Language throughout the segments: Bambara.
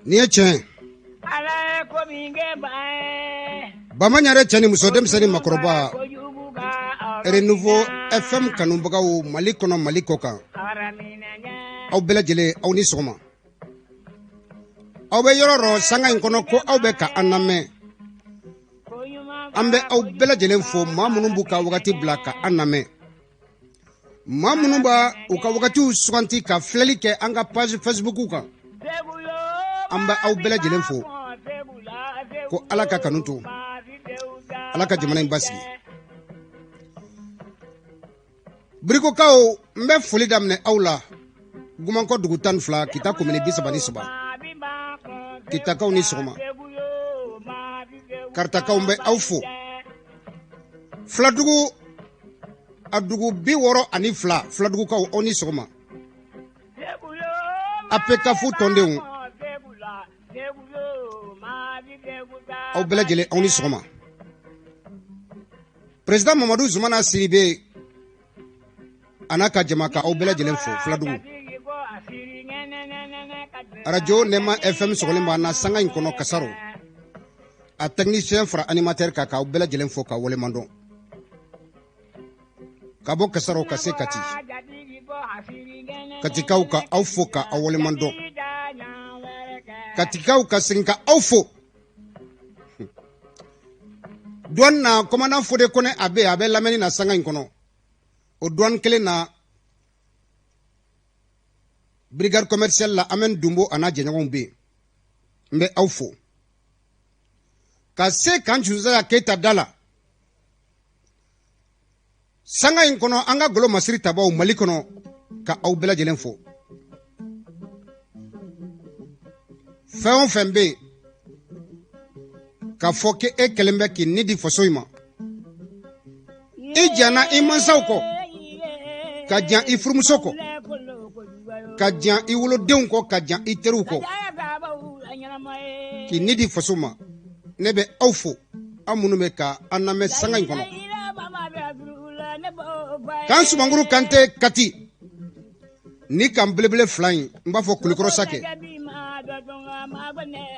Nietzsche. Bamanyare chani musodem sani makoroba. Renouveau FM kanumbaga malikono malikoka. Au bela jele au ni soma. Au be yororo sanga inkono ko au be ka aname. Ambe au bela jele fo mamunumbuka wakati blaka aname. Mamunumba uka wakati sukanti ka flelike anga page Facebook uka. Amba au bela jele fo. Ko alaka kanuto. Alaka jamana imbasi. Briko kao mbe foli damne aula. Gumanko dugutan fla kita komene bisabani soba. Kita kao ni soma. Karta kao mbe aufo. Fla dugu adugu bi woro ani fla dugu kao oni soma. Apeka fu tonde au bela jele oni soma. Président Mamadou Zoumana Sidibé anaka jamaka au bela jele fo fla dugu. Radio Nema FM sogolemba na sanga inkono kasaro. A technicien fra animateur kaka au bela jelen fo ka wole mando. Kabo kasaro kase kati. Katika uka au fo ka au wole mando. Katika uka sinka au fo. Douane na commandant Fodé kone abe lameni na sanga inkono. O douane kele na brigade commerciale la amen dumbo ana jenyagon be mbe aufo ka se kan juza ya keta dala sanga inkono anga golo masiri tabaw malikono ka au bela jelen fo faon fembe ka foke e kelembe ki nidi fosoima e jana imansauko ka jan ifurmusoko kajan iwolo denw ko kajan iteru ko ki nidi fasuma nebe aufo amunu me ka aname sanga inkono kan sumanguru kante kati ni kan blebele flying mba fo kulikoro sake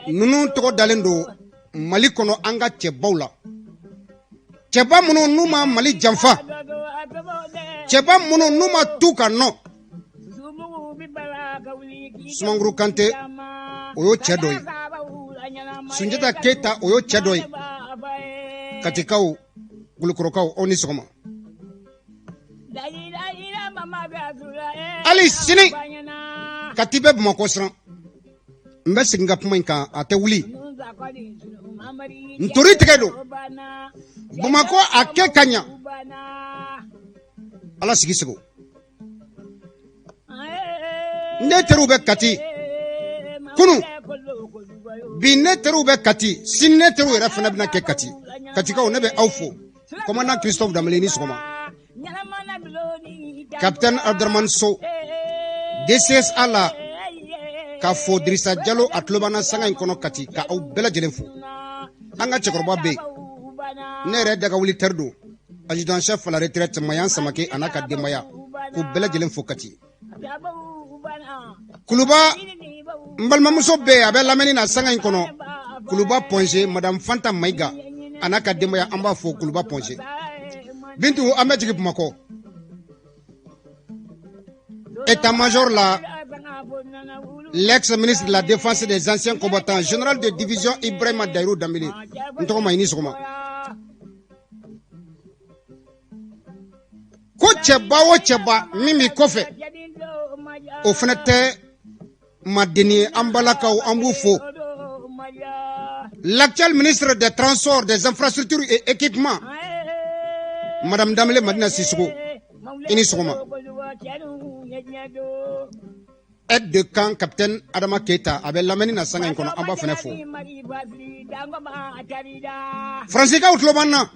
nunu to dalendo mali kono anga chebawla cheba munu numa mali jamfa cheba munu numa tuka no Sumanguru Kante oyo chedoy Sunjata Keita oyo chedoy katikao gulukorokao oni soma Ali sini katibe bumakosran mbe singa pumanka ate wuli ntori tegedo bumako ake kanya ala sigisego neterube kati kunu bi neterube kati sin neteru era fana bina ke kati katika o nebe aufo commandant Christophe Dameleni soma capitaine Abderman So DCS ala ka fo Drissa Diallo atlobana sanga inkono kati ka au bela jelen fo anga chekoroba be nere daga wuli terdo adjudant chef à la retraite Mayan Samake anaka demaya ko bela jelen fo kati Kuluba mbalma muso be abe lameni na sanga inkono Kuluba Ponge madame Fanta Maiga anaka demaya amba fo Kuluba Ponge bintu amejigi pumako état-major la l'ex-ministre de la défense des anciens combattants général de division Ibrahima Dairou Dambélé ntoma ini soma ko cheba mimi kofe o fenete madeni ambalaka ou amboufo l'actuel ministre des transports des infrastructures et équipements madame Dambélé Madina Sissoko ini soma aide de camp capitaine Adama Keita avec lameni na sanga inkono amba fenefo Francika utlobana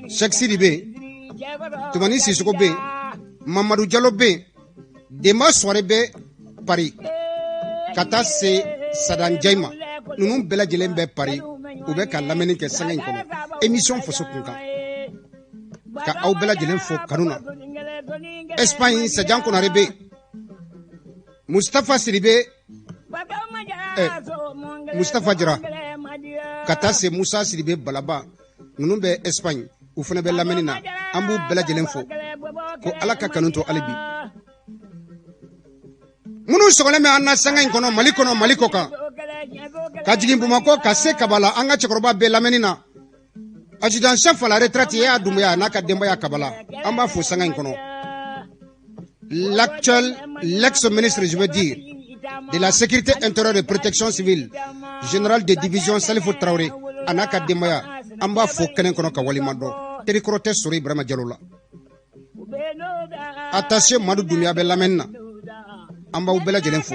Cheikh Sidibé Toumani Sissoko be Mamadou Diallo be Demba Soare be Paris Kata se Sadan Jaima nunu bela jelen be Paris ou be ka lameni ke sanga inkono émission foso kunka ka au bela jelen fo kanuna Espagne se janko na rebe Mustafa Siribe Mustafa Jara kata se Musa Siribe Balaba nunu be Espagne u fana be lamenina ambu bela jelen fo ko alaka kanunto alibi munu sogole me anna sanga inkono maliko kan ka jigin Bamako ka se Kabala anga chekoroba be lamenina adjudant chef à la retraite ya Doumbouya naka demba ya Kabala amba fo sanga inkono l'ex-ministre, je veux dire, de la sécurité intérieure et protection civile, général de division Salifou Traoré, Anaka Demaya, Amba Fokenen Konoka Walimando, Terikorote Souri Brahma Dialola. Attaché Madou Doumia Bellamena, Amba Oubela Jelenfo.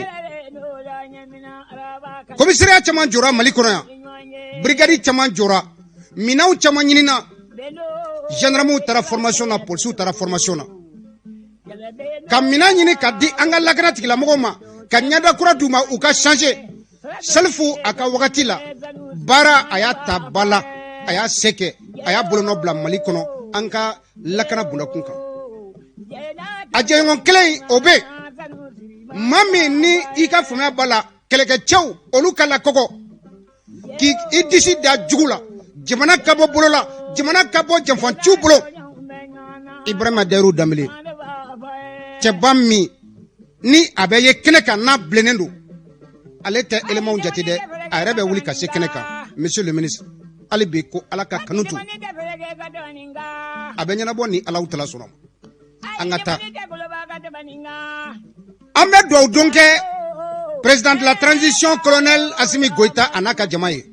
Commissariat Chaman Jora Malikona, Brigadier Chaman Jora, Minau Chamanina, Gendarme Tara Formation, Polsou Tara Formation. Kamina nyini kadi anga lagana tigila mogoma kanyada kura duma uka changer selfu aka wakati la bara ayata bala aya seke aya bolono bla malikono anka lakana bunda kunka ajengon klei obe mami ni ika funa bala keleke chew oluka la koko ki idisi da jugula jamana kabo bolola jamana kabo jamfan chubulo Ibrahima Deru Dambélé Tchebami ni abeye keneka na blenendo alete élément jatide arebe wuli ka se keneka monsieur le ministre alibi ko alaka kanutu abenya boni ala utala sono angata ambe do donke président de la transition colonel Assimi Goïta anaka jamaye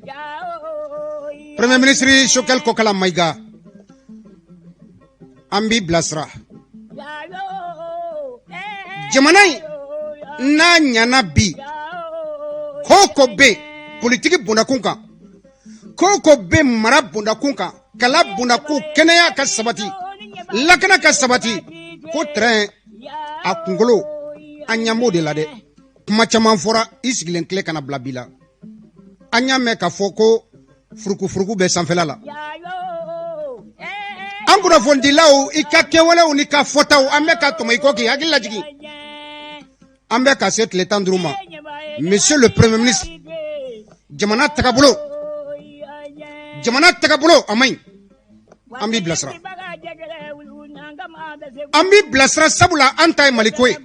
premier ministre Chokel Kokala Maïga ambi blasra Jamanai na nyana bi koko be politique bundakunka koko be mara bundakunka kala bundaku kenaya ka sabati lakana ka sabati ko train a kungolo anyamo de la de kuma chaman fora isigilen kle kana blabila anyame ka foko furuku be sanfela la angura fondilaw ikake wala unika fotaw ameka to mai koki hagilla jigi ambe ka set le tandruma monsieur le premier ministre jamana tagabulo amay ambi blasra sabula anta malikwe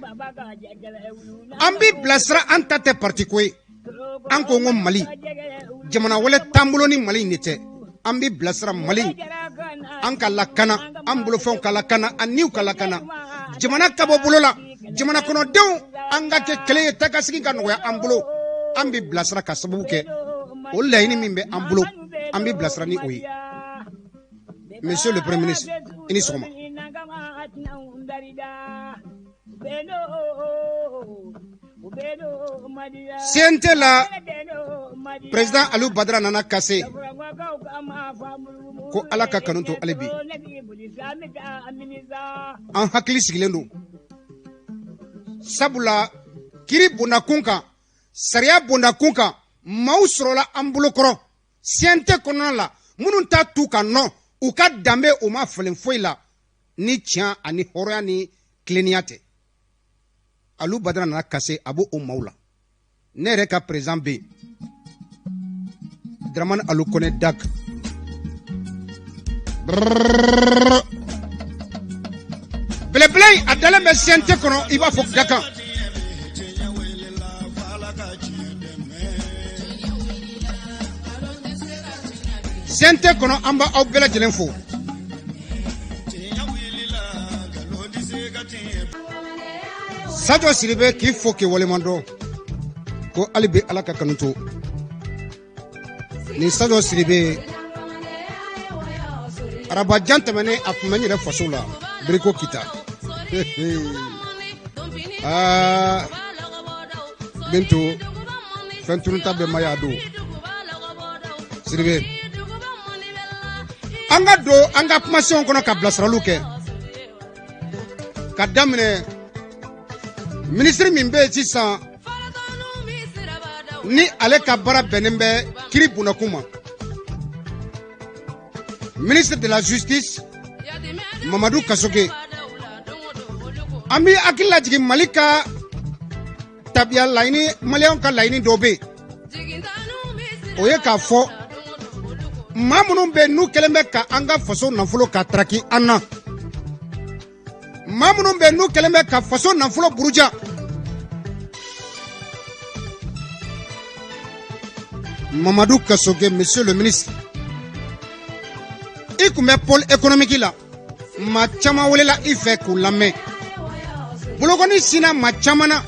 ambi blasra anta te parti kwe anko ngom mali jamana wala tambulo ni mali nete ambi blasra mali anka lakana ambulo fon kala kana aniu kala kana jamana kabo bulola jamana kono dew anga ke kele takasigi kan noya ambulo ambi blasra ka sababu ke o layni mimbe ambulo ambi blasra ni oyi monsieur le premier ministre ini soma siente la président Alou Badara Nana Kassé ko alaka kanunto alibi an hakili sigilen do sabula kiri bundakunka sariya bundakunka mausrola ambulokoro siente kono la munun ta tu kan no u ka dambe o ma falen foyi la ni tiɲa ani hɔrɔnya ni kileniya tɛ Alou Badara Nana Kassé a b'o maaw la ne yɛrɛ ka président bɛ yen Dramane Alou Koné Dak belebele a dalen bɛ CNT kɔnɔ i b'a fɔ dakan CNT kɔnɔ an b'a aw bɛɛ lajɛlen fo Sadio Sidibé k'i fo k'i waleman dɔn ko hali bi Ala ka kanu to ni Sadio Sidibé arabajan tɛmɛnen a tun bɛ n yɛrɛ faso la Biriko Kita Bintu fɛn tununta bɛ ma y'a don Sidibé an ka don an ka kumasenw kɔnɔ ka bilasiraliw kɛ ka daminɛ ministre min bɛ sisan ni ale ka baara bɛnnen bɛ kiri bundakun ma ministre de la justice Mamadou Kassoge an bɛ hakili lajigin Mali ka tabiya laɲini maliyɛnw ka laɲini dɔ bɛ yen o ye k'a fɔ maa minnu bɛ yen n'u kɛlen bɛ ka an ka faso nafolo ka taraki an na maa minnu bɛ yen n'u kɛlen bɛ ka faso nafolo buruja Mamadou Kassoge, monsieur le ministre i tun bɛ pôle économique la maa caman welela i fɛ k'u lamɛn bolokɔni sinna maa caman na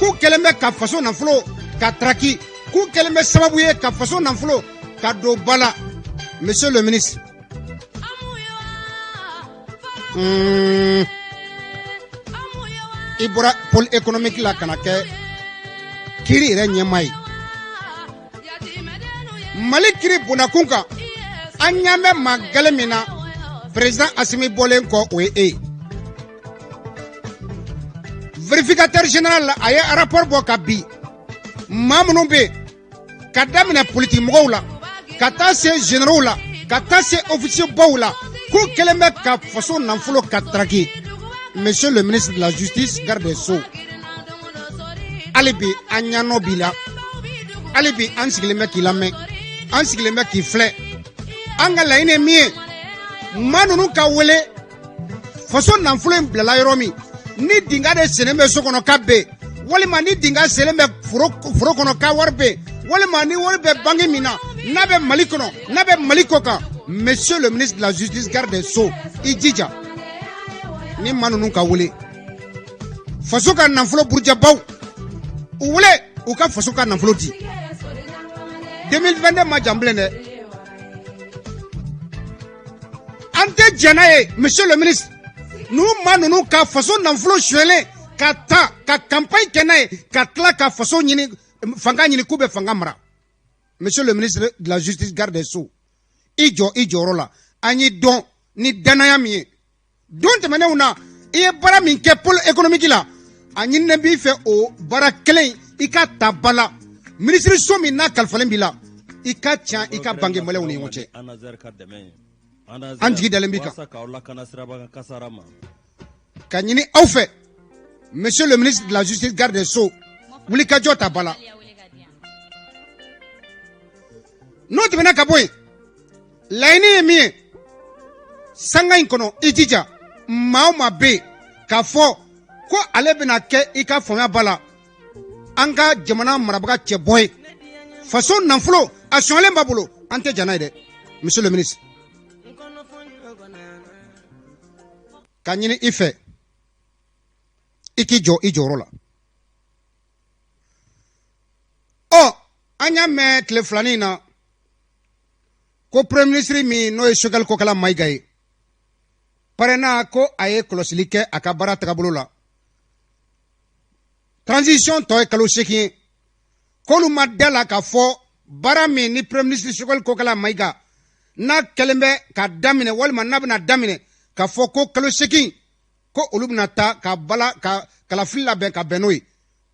k'u kɛlen bɛ ka faso nafolo ka taraki k'u kɛlen bɛ sababu ye ka faso nafolo ka don ba la monsieur le ministre i bɔra pôle économique la ka na kɛ kiiri yɛrɛ ɲɛmaa ye Mali kiri bonakun kan an ɲa mɛn maa gɛlɛn min na président Assimi bɔlen kɔ o ye e ye vérificateur général la a ye rapport bɔ ka bi maa minnu bɛ yen ka daminɛ politique mɔgɔw la ka taa se généraux la ka taa se officier baw la k'u kɛlen bɛ ka faso nafolo ka taraki monsieur le ministre de la justice garde des sceaux hali bi an ɲanɔ b'i la hali bi an sigilen bɛ k'i lamɛn an sigilen bɛ k'i filɛ an ka laɲini ye min ye maa ninnu ka wele faso nafolo in bilala yɔrɔ min ni dinga de sennen bɛ so kɔnɔ k'a bɛ yen walima ni dinga sennen bɛ foro kɔnɔ k'a wari bɛ yen walima ni wari bɛ banque min na n'a bɛ Mali kɔnɔ n'a bɛ Mali kɔ kan monsieur le ministre de la justice garde des sceaux i jija ni maa ninnu ka wele faso ka nafolo burujabaw u wele u ka faso ka nafolo di 2022 ma jan bilen dɛ an tɛ jɛn n'a ye monsieur le ministre ninnu maa ninnu ka faso nafolo suyɛlen ka ta ka campagne kɛ n'a ye ka tila ka faso ɲini fanga ɲini k'u bɛ fanga mara monsieur le ministre de la justice garde des sceaux i jɔ i jɔyɔrɔ la an y'i dɔn ni danaya min ye don tɛmɛnenw na i ye baara min kɛ pôle économique la a ɲininen b'i fɛ o baara kelen i ka ta ba la ministre so min n'a kalifalen b'i la i ka tiɲɛ i ka bange maliyɛnw ni ɲɔgɔn cɛ an jigi dalen b'i kan ka ɲini aw fɛ monsieur le ministre de la justice garde des sceaux wulikajɔ ta ba la n'o tɛmɛna ka bɔ yen laɲini ye min ye sanga in kɔnɔ i jija maa o maa bɛ yen k'a fɔ ko ale bɛna kɛ i ka faamuya ba la an ka jamana marabaga cɛ bɔ ye faso nafolo a sɔnlen b'a bolo an tɛ jana ye dɛ monsieur le ministre ka ɲini i fɛ i k'i jɔ i jɔyɔrɔ la ɔ an y'a mɛn tile filanin na ko premier ministre min n'o ye Choguel Kokala Mayiga ye parena ko a ye kɔlɔsili kɛ a ka baara tagabolo la transition tɔ ye kalo 8 ye k'olu ma da la k'a fɔ baara min ni premier ministre Choguel Kokala Mayiga n'a kɛlen bɛ ka daminɛ walima n'a bɛna daminɛ k'a fɔ ko kalo 8 ko olu bɛna taa ka bala ka kalafili labɛn ka bɛn n'o ye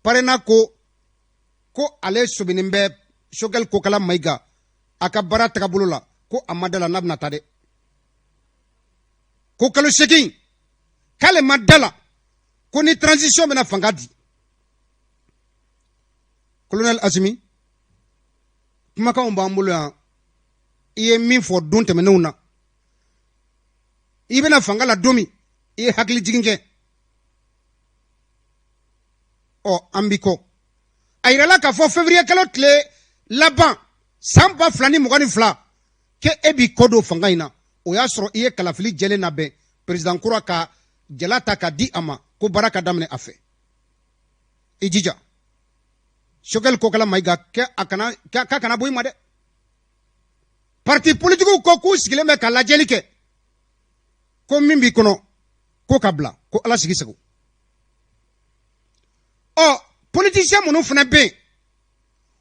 parena ko ale sobinen bɛ Choguel Kokala Mayiga a ka baara tagabolo la ko a ma da la n'a bɛna taa dɛ ko kalo 8 k'ale ma da la ko ni transition bɛna fanga di colonel Assimi kumakanw b'an bolo yan i ye min fɔ don tɛmɛnenw na i bɛna fanga la don min i ye hakili jigin kɛ ɔ an bi kɔ a yirala k'a fɔ février kalo tile laban san 2022 ke e b'i kɔ don fanga in na o y'a sɔrɔ i ye kalafili jɛlen labɛn président kura ka jala ta ka di a ma ko baara ka daminɛ a fɛ i jija Choguel Kokala Mayiga k'a kana bɔ i ma dɛ parti politique ko k'u sigilen bɛ ka lajɛli kɛ ko min b'i kɔnɔ ko ka bila ko ala sigi sago ɔ politicien minnu fana bɛ yen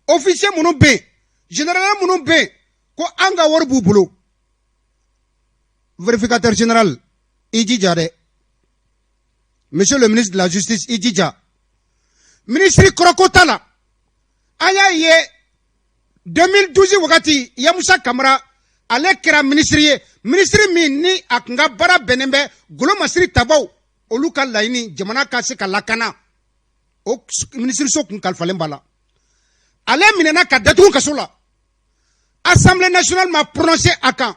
officier minnu bɛ yen général minnu bɛ yen ko an ka wari b'u bolo vérificateur général i jija dɛ monsieur le ministre de la justice i jija ministre kɔrɔko t'a la an y'a ye 2012 wagati Yamusa Kamara ale kɛra ministre ye ministre min ni a tun ka baara bɛnnen bɛ Golo Masiri Tabaw olu ka laɲini jamana ka se ka lakana o ministre so kun kalfalen bala ale minena ka datugu kaso la Assemblée nationale m'a prononcé à kan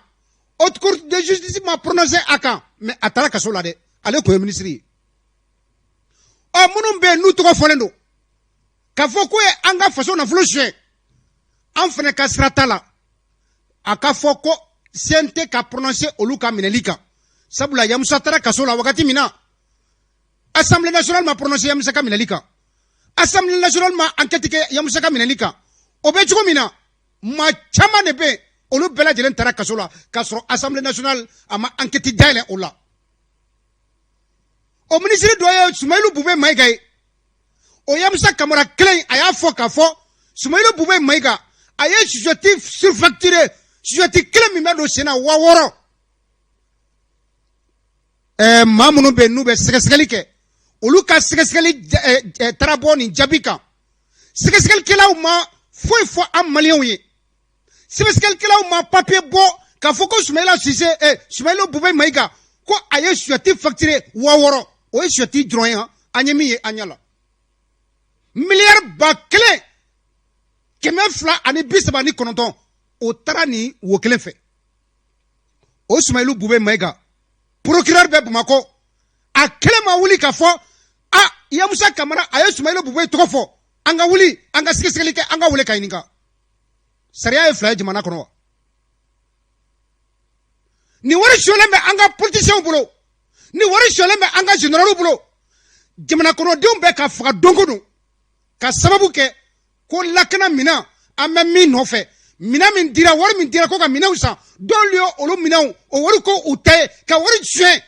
haute cour de justice m'a prononcé à kan mais a taara kaso la dɛ ale ko ye ministre ye minnu bɛ n'u tɔgɔ fɔlen don k'a fɔ ko ye an ka faso nafolo suɲɛ an fana ka sira t'a la a ka fɔ ko CNT ka prononcé olu ka minɛli kan sabula Yamusa taara kaso la wagati min na Assemblée nationale m'a prononcé Yamusa ka minɛli kan Assemblée nationale m'a enquête kɛ Yamusa ka minɛli kan o bɛ cogo min na maa caman de bɛ olu bɛɛ lajɛlen taara kaso la k'a sɔrɔ Assemblée nationale a ma enquête dayɛlɛ o la o ministre dɔ ye Soumaïlou Boubé Maïga ye o Yamusa Kamara kelen a y'a fɔ k'a fɔ Soumaïlou Boubé Maïga a ye susɛti surfacturé susɛti kelen min bɛ don sen na 6000 maa minnu bɛ yen n'u bɛ sɛgɛsɛgɛli kɛ olu ka sɛgɛsɛgɛli taara bɔ nin jaabi kan sɛgɛsɛgɛlikɛlaw ma foyi fɔ an maliyɛnw ye sɛgɛsɛgɛlikɛlaw ma papier bɔ k'a fɔ ko Soumaïlou Boubé Maïga ko a ye susɛti facturé 6000 o ye susɛti dɔrɔn ye an ye min ye an ɲɛ la miliyari 1,239 o taara nin wo kelen fɛ o Soumaïlou Boubé Maïga procureur bɛ Bamakɔ a kelen ma wuli k'a fɔ Yamusa Kamara a ye Soumaïlou Boubé tɔgɔ fɔ an ka wuli an ka sɛgɛsɛgɛli kɛ an ka wele ka ɲininka sariya ye fila ye jamana kɔnɔ wa ni wari suɲɛlen bɛ an ka politiciens bolo ni wari suɲɛlen bɛ an ka généraux bolo jamana kɔnɔdenw bɛ ka faga don o don ka sababu kɛ ko lakana minɛn an bɛ min nɔfɛ minɛn min dira wari min dira ko ka minɛnw san dɔw ye olu minɛnw o wari ko u ta ye ka wari suɲɛ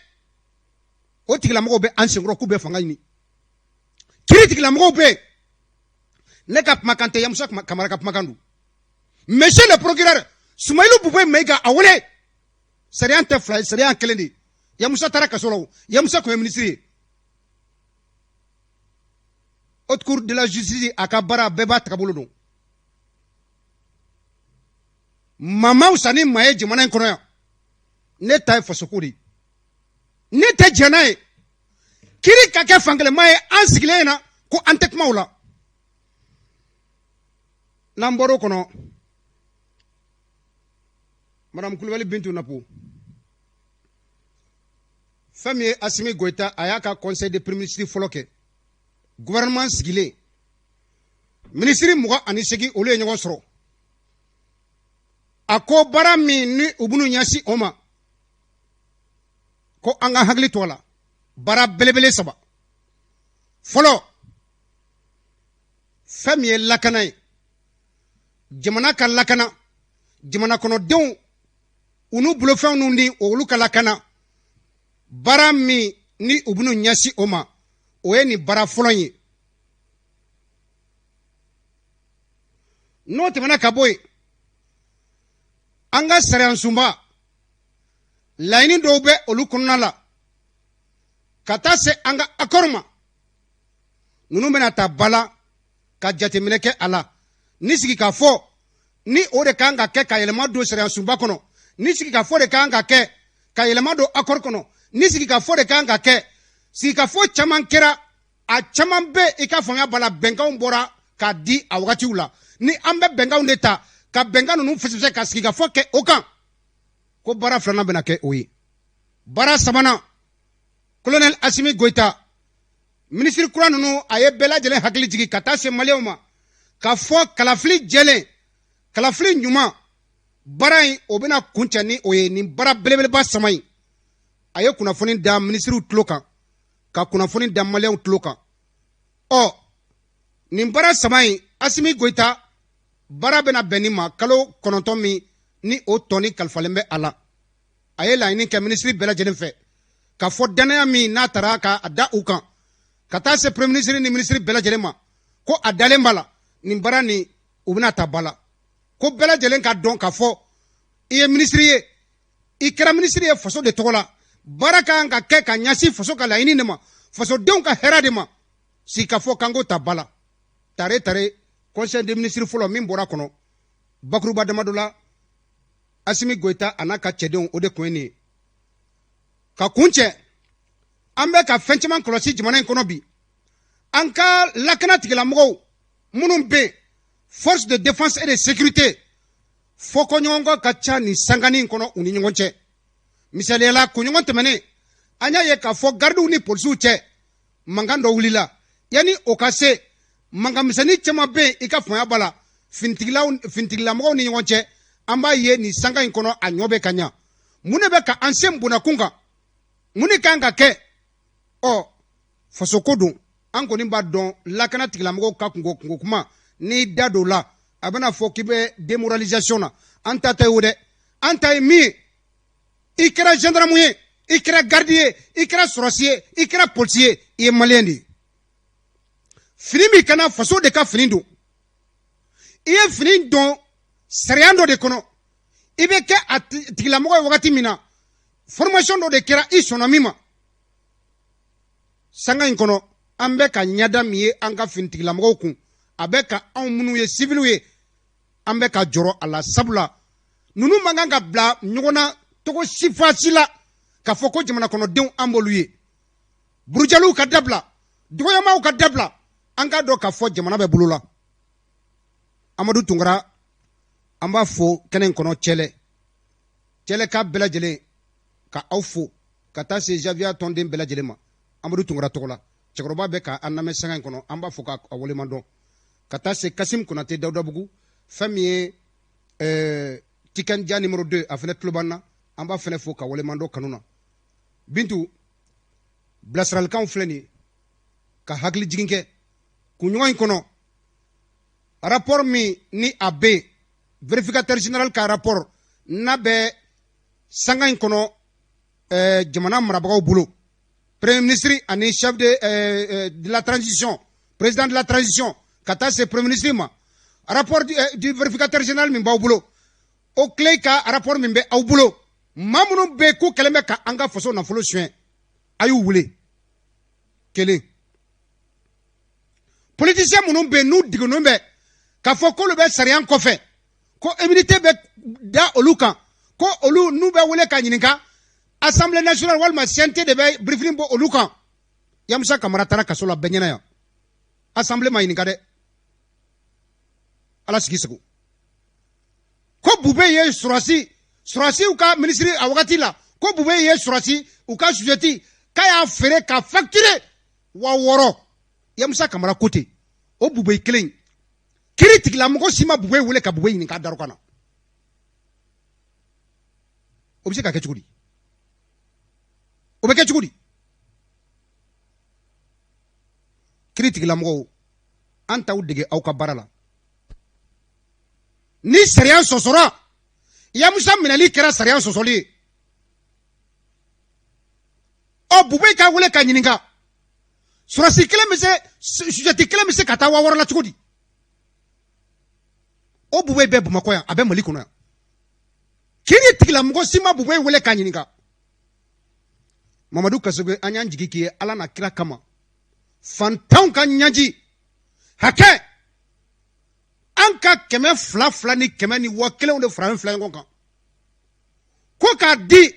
o tigilamɔgɔw bɛ an senkɔrɔ k'u bɛ fanga ɲini kiri tigilamɔgɔw bɛ yen ne ka kumakan tɛ Yamusa Kamara ka kumakan don monsieur le procureur Soumaïlou Boubé Maïga a wele sariya tɛ fila ye sariya kelen de Yamusa taara kaso la o Yamusa kun ye ministre ye haute cour de la justice a ka baara bɛɛ b'a tagabolo don Mamaw Sani maa ye jamana in kɔnɔ yan ne ta ye fasoko de ye ne tɛ jɛn n'a ye kiri ka kɛ fankɛlɛma ye an sigilen ɲɛna ko an tɛ kuma o la n'an bɔra o kɔnɔ madame Kulibali Bintu Napo fɛn min ye Assimi Goïta a y'a ka conseil de premier ministre fɔlɔ kɛ gouvernement sigilen ministre 28 olu ye ɲɔgɔn sɔrɔ a ko baara min ni u b'u ɲɛsin o ma ko an ka hakili to a la baara belebele 3 fɔlɔ fɛn min ye lakana ye jamana ka lakana jamana kɔnɔdenw u n'u bolofɛnw ni olu ka lakana baara min ni u b'u ɲɛsin o ma o ye nin baara fɔlɔ ye n'o tɛmɛna ka bɔ yen an ka sariya sunba laɲini dɔw bɛ olu kɔnɔna la ka taa se an ka accord ma ninnu bɛna ta ba la ka jateminɛ kɛ a la ni sigi ka fɔ ni o de kan ka kɛ ka yɛlɛma don sariya sunba kɔnɔ ni sigi ka fɔ de kan ka kɛ ka yɛlɛma don accord kɔnɔ ni sigi ka fɔ de kan ka kɛ sigi ka fɔ caman kɛra a caman bɛ i ka fanga bala bɛnkanw bɔra k'a di a wagatiw la ni an bɛ bɛnkanw de ta ka bɛnkan ninnu fɛsɛfɛsɛ ka sigi ka fɔ kɛ o kan ko baara filanan bɛna kɛ o ye baara sabanan colonel Assimi Goïta ministre kura ninnu a ye bɛɛ lajɛlen hakili jigin ka taa se maliyɛnw ma ka fɔ kalafili jɛlen kalafili ɲuman baara in o bɛna kuncɛ ni o ye nin baara belebeleba 3 in a ye kunnafoni da ministriw tulo kan ka kunnafoni da maliyɛnw tulo kan nin baara 3 in Assimi Goïta baara bɛna bɛn nin ma kalo 9 min ni o tɔni kalifalen bɛ a la a ye laɲini kɛ ministre bɛɛ lajɛlen fɛ ka fɔ danaya min n'a taara ka da u kan ka taa se premier ministre ni ministre bɛɛ lajɛlen ma ko a dalen b'a la nin baara nin u bɛna ta ba la ko bɛɛ lajɛlen ka dɔn ka fɔ i ye ministre ye i kɛra ministre ye faso de tɔgɔ la baara ka kan ka kɛ ka ɲɛsin faso ka laɲini de ma fasodenw ka hɛrɛ de ma sigi ka fɔ k'an k'o ta ba la tare conseil des ministres fɔlɔ min bɔra kɔnɔ bakuruba damadɔ la Assimi Goïta a n'a ka cɛdenw o de kun ye nin ye ka kun cɛ an bɛ ka fɛn caman kɔlɔsi jamana in kɔnɔ bi Anka lakana tigilamɔgɔw minnu bɛ force de défense et de sécurité fo koɲɔgɔnkɔ ka ca ni sangani in kɔnɔ u ni ɲɔgɔn cɛ misaliyala koɲɔgɔn tɛmɛnen an y'a ye k'a fɔ gardiw ni polisiw cɛ mankan dɔ wulila yanni o ka se mankanmisɛnnin caman bɛ yen i ka faamuya b'a la finitigilamɔgɔw ni ɲɔgɔn cɛ an b'a ye nin sanga in kɔnɔ a ɲɔ bɛ ka ɲa mun de bɛ ka an sen bonnakun kan mun de kan ka kɛ faso ko don an kɔni b'a dɔn lakana tigilamɔgɔw ka kungo kuma n'i da don la a bɛna fɔ k'i bɛ démoralisation na an ta tɛ o dɛ an ta ye min ye i kɛra gendarme ye i kɛra garde ye i kɛra sɔrɔsi ye i kɛra polisi ye i ye maliyɛn de ye fini min kana faso de ka fini don i ye fini don sariya dɔ de kɔnɔ i bɛ kɛ a tigilamɔgɔ ye wagati min na formation dɔ de kɛra i sɔnna min ma sanga in kɔnɔ an bɛ ka ɲada min ye an ka finitigilamɔgɔw kun a bɛ ka anw minnu ye civiliw ye an bɛ ka jɔrɔ a la sabula ninnu man kan ka bila ɲɔgɔn na togo si fasi la k'a fɔ ko jamana kɔnɔdenw an b'olu ye burujaliw ka dabila dɔgɔyamaw ka dabila an k'a dɔn k'a fɔ jamana bɛ bolo la amadu tunkara an b'a fo kɛnɛ in kɔnɔ cɛlɛ k'a bɛɛ lajɛlen ka aw fo ka taa se javiya tɔnden bɛɛ lajɛlen ma amadu tunkara tɔgɔ la cɛkɔrɔba bɛ ka an lamɛn sanga in kɔnɔ an b'a fɔ k'a waleman dɔn ka taa se kasim konate dawudabugu fɛn min ye tikandiya numéro 2 a fɛnɛ tulo b'an na an b'a fɛnɛ fo ka waleman dɔn kanu na bintu bilasiralikanw filɛ nin ye ka hakili jigin kɛ kunɲɔgɔn in kɔnɔ rapport min ni a bɛ yen vérificateur général ka rapport n'a bɛ sanga in kɔnɔ jamana marabagaw bolo premier ministre ani chef de la transition président de la transition ka taa se premier ministre ma rapport du vérificateur général min b'aw bolo o tile ka rapport min bɛ aw bolo maa minnu bɛ ko kɛlen bɛ ka an ka faso nafolo suɲɛ a y'u wele kelen politicien minnu bɛ yen n'u diginnen bɛ k'a fɔ k'olu bɛ sariya kɔfɛ ko immunité bɛ da olu kan ko olu n'u bɛ wele ka ɲininka assemblée nationale walima CNT de bɛ briefing bɔ olu kan Yamusa Kamara taara kaso la bɛɛ ɲɛna yan assemblée ma ɲininka dɛ ala sigi segu ko Bube ye surasiw ka ministre a wagati la ko Bube ye surasi u ka sujeti k'a y'a feere ka facture 6000 Yamusa Kamara ko ten o Bube kelen kiri tigilamɔgɔ si ma Bube wele ka Bube ɲininka daro kana o bɛ se ka kɛ cogo di o bɛ kɛ cogo di kiri tigilamɔgɔw an t'aw dege aw ka baara la ni sariya sɔsɔra Yamusa minɛli kɛra sariya sɔsɔli ye Bube ka wele ka ɲininka surasi kelen bɛ se sujeti kelen bɛ se ka taa 6000 la cogo di o Bube bɛ Bamakɔ yan a bɛ Mali kɔnɔ yan kiri tigilamɔgɔ si ma Bube wele ka ɲininka Mamadu Kasoge an y'an jigi k'i ye Ala n'a kira kama fantanw ka ɲaji hakɛ an ka 200 ni 100 ni 1000 de fara fila ɲɔgɔn kan ko k'a di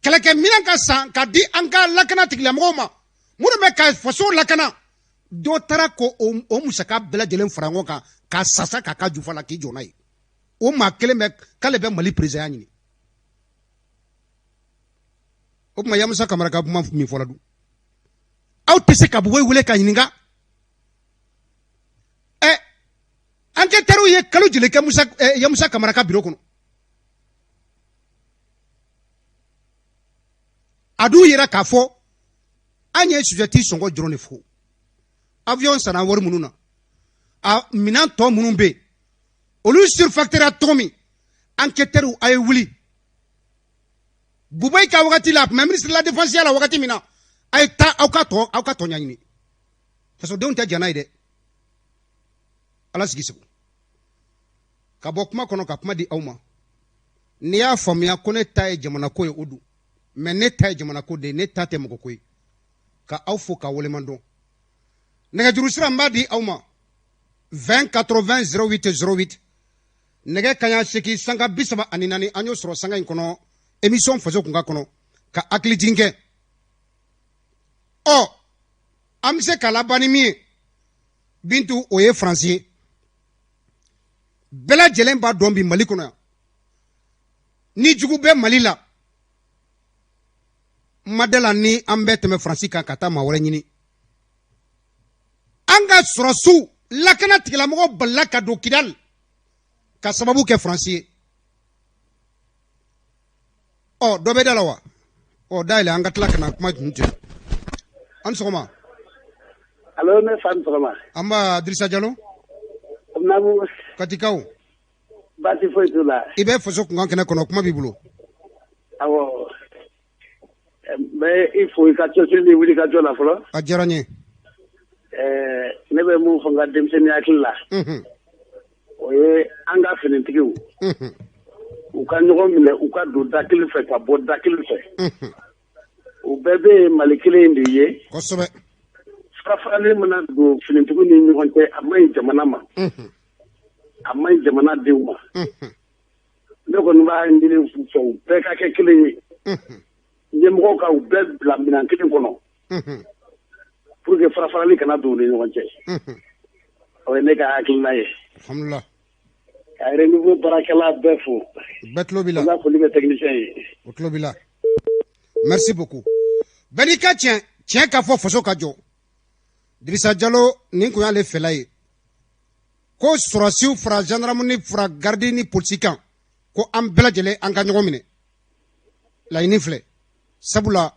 kɛlɛkɛminɛn ka san k'a di an ka lakana tigilamɔgɔw ma minnu bɛ ka faso lakana dɔ taara ko o musaka bɛɛ lajɛlen fara ɲɔgɔn kan k'a sasa k'a ka jufa la k'i jɔ n'a ye o maa kelen bɛ k'ale bɛ Mali président ɲini o tuma Yamusa Kamara ka kuma min fɔla dun aw tɛ se ka Bube wele ka ɲininka enquêteurs ye kalo joli kɛ Yamusa Kamara ka bureau kɔnɔ a dun yira k'a fɔ an ye sujeti sɔngɔ dɔrɔn de fɔ avion sanna wari minnu na a minɛn tɔ minnu bɛ yen olu surfacturera cogo min enquêteurs a ye wuli Bube ka wagati la tun bɛ ministre de la défense la wagati min na a ye taa aw ka tɔ ɲɛɲini fasodenw tɛ jɛn n'a ye dɛ ala sigi segu ka bɔ kuma kɔnɔ ka kuma di aw ma n'i y'a faamuya ko ne ta ye jamana ko ye o don mais ne ta ye jamana ko de ye ne ta tɛ mɔgɔ ko ye ka aw fo ka waleman dɔn nɛgɛjuru sira n b'a di aw ma 20 80 08 08 nɛgɛ kaɲa 8 sanga 34 an y'o sɔrɔ sanga in kɔnɔ émission faso kun ka kɔnɔ ka hakili jigin kɛ an bɛ se ka laban ni min ye Bintu o ye français bɛɛ lajɛlen b'a dɔn bi Mali kɔnɔ yan ni jugu bɛ Mali la madala ni an bɛ tɛmɛ France kan ka taa maa wɛrɛ ɲini an ka sɔrɔsiw lakana tigilamɔgɔ balila ka don Kidal ka sababu kɛ France ye dɔ bɛ da la wa dayɛlɛ an ka tila ka na kuma tun cɛ an sɔgɔma allo ne fan sɔgɔma an b'a Dirisa Jalo namu Katikaw baasi foyi t'u la i bɛ faso kunkan kɛnɛ kɔnɔ kuma b'i bolo awɔ n bɛ i fo i ka cɔsiri ni wuli ka jɔ la fɔlɔ a diyara n ye ne bɛ mun fɔ n ka denmisɛnninya hakili la o ye an ka finitigiw u ka ɲɔgɔn minɛ u ka don da kelen fɛ ka bɔ da kelen fɛ u bɛɛ bɛ Mali kelen de ye kosɛbɛ farafarali mana don finitigiw ni ɲɔgɔn cɛ a man ɲi jamana ma a man ɲi jamana denw ma ne kɔni b'a ɲini fɛ u bɛɛ ka kɛ kelen ye ɲɛmɔgɔw ka u bɛɛ bila minɛn kelen kɔnɔ pour que farafarali kana don u ni ɲɔgɔn cɛ o ye ne ka hakilina ye alhamdulillah ka renouveau baarakɛla bɛɛ fo bɛɛ tulo b'i la n ka foli bɛ technicien ye o tulo b'i la merci beaucoup bɛɛ n'i ka tiɲɛ ka fɔ faso ka jɔ Dirisa Jalo nin kun y'ale fɛla ye ko sɔrɔsiw fara gendarme ni fara garde ni polisi kan ko an bɛɛ lajɛlen an ka ɲɔgɔn minɛ laɲini filɛ sabula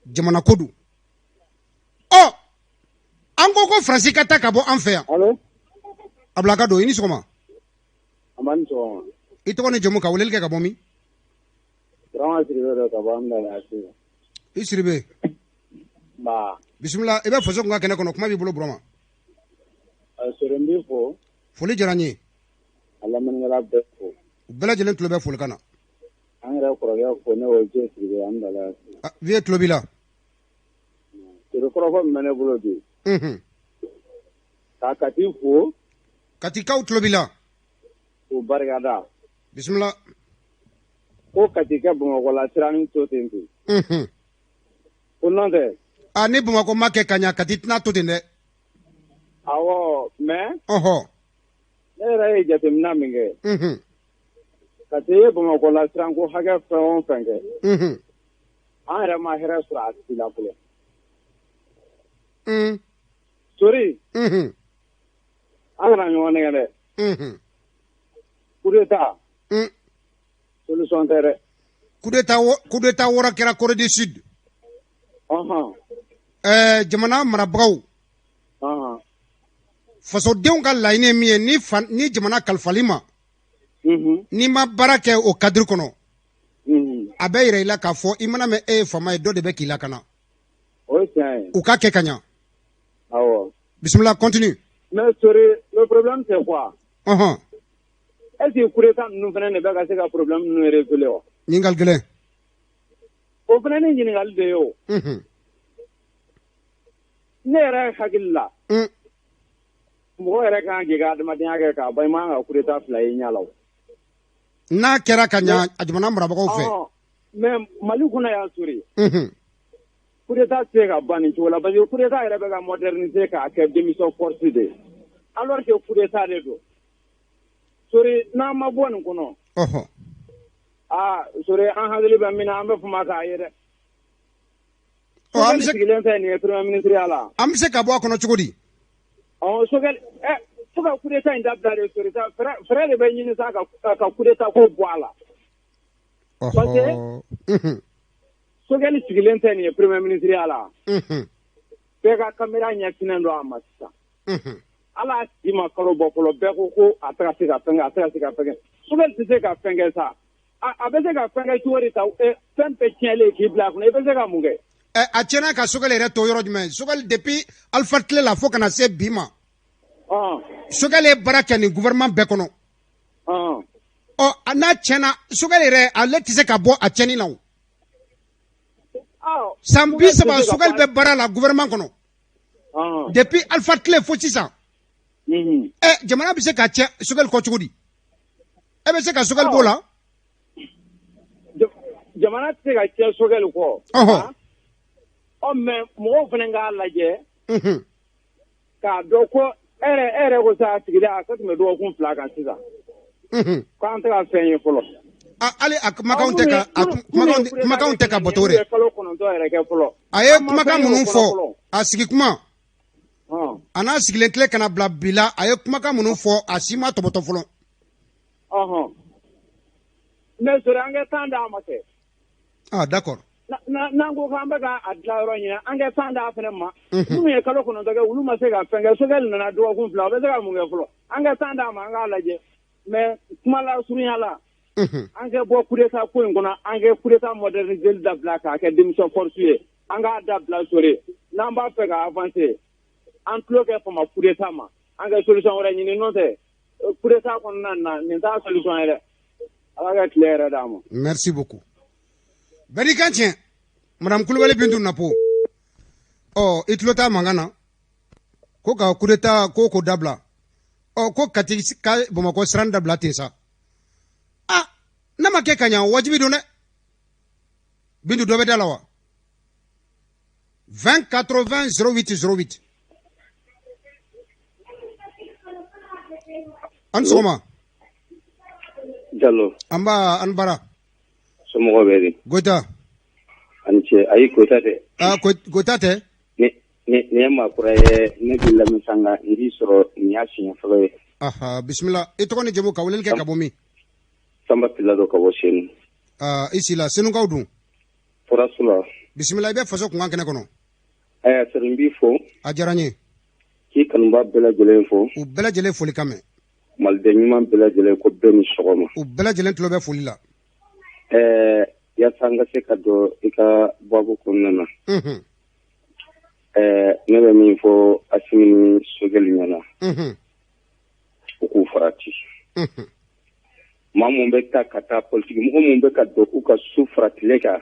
jamana ko don an ko Faransi ka taa ka bɔ an fɛ yan allo Ablaka don i ni sɔgɔma a ma ni sɔgɔma i tɔgɔ ni jamu ka weleli kɛ ka bɔ min Burama Sidibe don ka bɔ Amudalayi Asi i Sidibe ba bisimila i bɛ faso kunkan kɛnɛ kɔnɔ kuma b'i bolo Burama sori n b'i fo foli diyara n ye a lamɛnnikɛla bɛɛ fo u bɛɛ lajɛlen tulo bɛ folikan na an yɛrɛ kɔrɔkɛ fo ne y'o je Sidibe Amudalayi Asi vie tulo b'i la sori kɔrɔfɔ min bɛ ne bolo bi ka Kati fo Katikaw tulo b'i la k'u barikada bisimila ko Kati kɛ Bamakɔla siranin to ten ten ko nɔ tɛ ni Bamakɔ ma kɛ ka ɲa Kati tɛna to ten dɛ awɔ mais ne yɛrɛ ye jateminɛ min kɛ Kati ye Bamakɔla siran ko hakɛ fɛn o fɛn kɛ an yɛrɛ ma hɛrɛ sɔrɔ a tigi la fɔlɔ sori an kana ɲɔgɔn nɛgɛ dɛ coup d'état solution tɛ dɛ coup d'état wɔɔrɔ kɛra Corée du Sud jamana marabagaw fasodenw ka laɲini ye min ye ni jamana kalifali ma n'i ma baara kɛ o cadre kɔnɔ a bɛ yira i la k'a fɔ i mana mɛn e ye faama ye dɔ de bɛ k'i lakana o ye tiɲɛ ye u k'a kɛ ka ɲa awɔ bisimila continue mais sori le problème c'est quoi est-ce que coup d'état ninnu fana de bɛ ka se ka problème ninnu résoudre wa ɲininkali gɛlɛn o fana ni ɲininkali de ye o ne yɛrɛ hakili la mɔgɔ yɛrɛ kan k'i ka adamadenya kɛ k'a ban i man ka coup d'état fila ye ɲɛ la o n'a kɛra ka ɲa a jamana marabagaw fɛ mais Mali kɔnɔ yan sori coup d'état tɛ se ka ban nin cogo la parce que coup d'état yɛrɛ bɛ ka moderniser k'a kɛ démission force de ye alors que coup d'état de don sori n'an ma bɔ nin kɔnɔ sori an hakili bɛ min na an bɛ fama k'a ye dɛ Sogɛli sigilen tɛ nin ye premier ministre ya la an bɛ se ka bɔ a kɔnɔ cogo di Sogɛli fo ka coup d'état in dabila de sori fɛɛrɛ de bɛ ɲini sa ka coup d'état ko bɔ a la parce que Sogɛli sigilen tɛ nin ye premier ministre ya la bɛɛ ka caméra ɲɛsinnen don a ma sisan ala y'a sigi ma kalo bɔ fɔlɔ bɛɛ ko a tɛ ka se ka fɛn kɛ a tɛ ka se ka fɛn kɛ Sogɛli tɛ se ka fɛn kɛ sa a bɛ se ka fɛn kɛ cogo di ta fɛn bɛɛ tiɲɛlen k'i bila a kunna i bɛ se ka mun kɛ a tiɲɛna ka Sogɛli yɛrɛ to yɔrɔ jumɛn Sogɛli depuis Alpha tile la fo kana se bi ma Sogɛli ye baara kɛ nin gouvernement bɛɛ kɔnɔ n'a tiɲɛna Sogɛli yɛrɛ ale tɛ se ka bɔ a tiɲɛni na o san 30 Sogɛli bɛ baara la gouvernement kɔnɔ depuis Alpha tile fo sisan jamana bɛ se ka tiɲɛ Sogɛli kɔ cogo di e bɛ se ka Sogɛli b'o la jamana tɛ se ka tiɲɛ Sogɛli kɔ mais mɔgɔw fana k'a lajɛ k'a dɔn ko ere ko sa tigida ka tun do kun fila kan sisan ko an tɛ ka fɛn ye fɔlɔ ale kumakanw tɛ ka bɔtɔ dɛ kalo kɔnɔntɔn yɛrɛ kɛ fɔlɔ a ye kumakan minnu fɔ a sigi kuma a n'a sigilen tile kana bila bi la a ye kumakan minnu fɔ a si ma tɔbɔtɔ fɔlɔ mais sori an kɛ temps d'a ma kɛ d'accord n'an ko k'an bɛ ka a dilan yɔrɔ ɲini an kɛ temps d'a fɛnɛ ma minnu ye kalo kɔnɔntɔn kɛ olu ma se ka fɛn kɛ Sogɛli nana dɔgɔkun fila o bɛ se ka mun kɛ fɔlɔ an kɛ temps d'a ma an k'a lajɛ mais kuma la surunya la an kɛ bɔ coup d'état ko in kɔnɔ an kɛ coup d'état moderniseli dabila k'a kɛ démission force ye an k'a dabila sori n'an b'a fɛ ka avancer an tulo kɛ fama coup d'état ma an kɛ solution wɛrɛ ɲini n'o tɛ coup d'état kɔnɔna na nin t'a solution ye dɛ ala ka tile yɛrɛ d'a ma. Merci beaucoup. Bɛɛ kan tiɲɛ madame Kulibali Bintu Napo i tulo t'a mankan na ko ka coup d'état ko dabila ko Kati ka Bamakɔ siran dabila ten sa n'a ma kɛ ka ɲa wajibi don dɛ Bintu dɔ bɛ da la wa 20 80 08 08 an sɔgɔma Jallo an bara somɔgɔw bɛ di Goita ani ce ayi Goita tɛ Goita tɛ ne ye maakura ye ne bɛ Lamini Sanga n b'i sɔrɔ nin y'a siɲɛ fɔlɔ ye bisimila i tɔgɔ ni jamu ka weleli kɛ ka bɔ min Sanba Pilado ka bɔ Senu i si la Senukaw dun Forasu la bisimila i bɛ faso kunkan kɛnɛ kɔnɔ sɛri n b'i fo a diyara n ye k'i kanuba bɛɛ lajɛlen fo u bɛɛ lajɛlen foli ka mɛn maliden ɲuman bɛɛ lajɛlen ko bɛɛ ni sɔgɔma u bɛɛ lajɛlen tulo bɛ foli la yaasa an ka se ka don i ka baabu kɔnɔna na ne bɛ min fɔ Asimi ni Sogɛli ɲɛna u k'u farati maa mun bɛ taa ka taa politiki mɔgɔ mun bɛ ka don k'u ka su faratile kan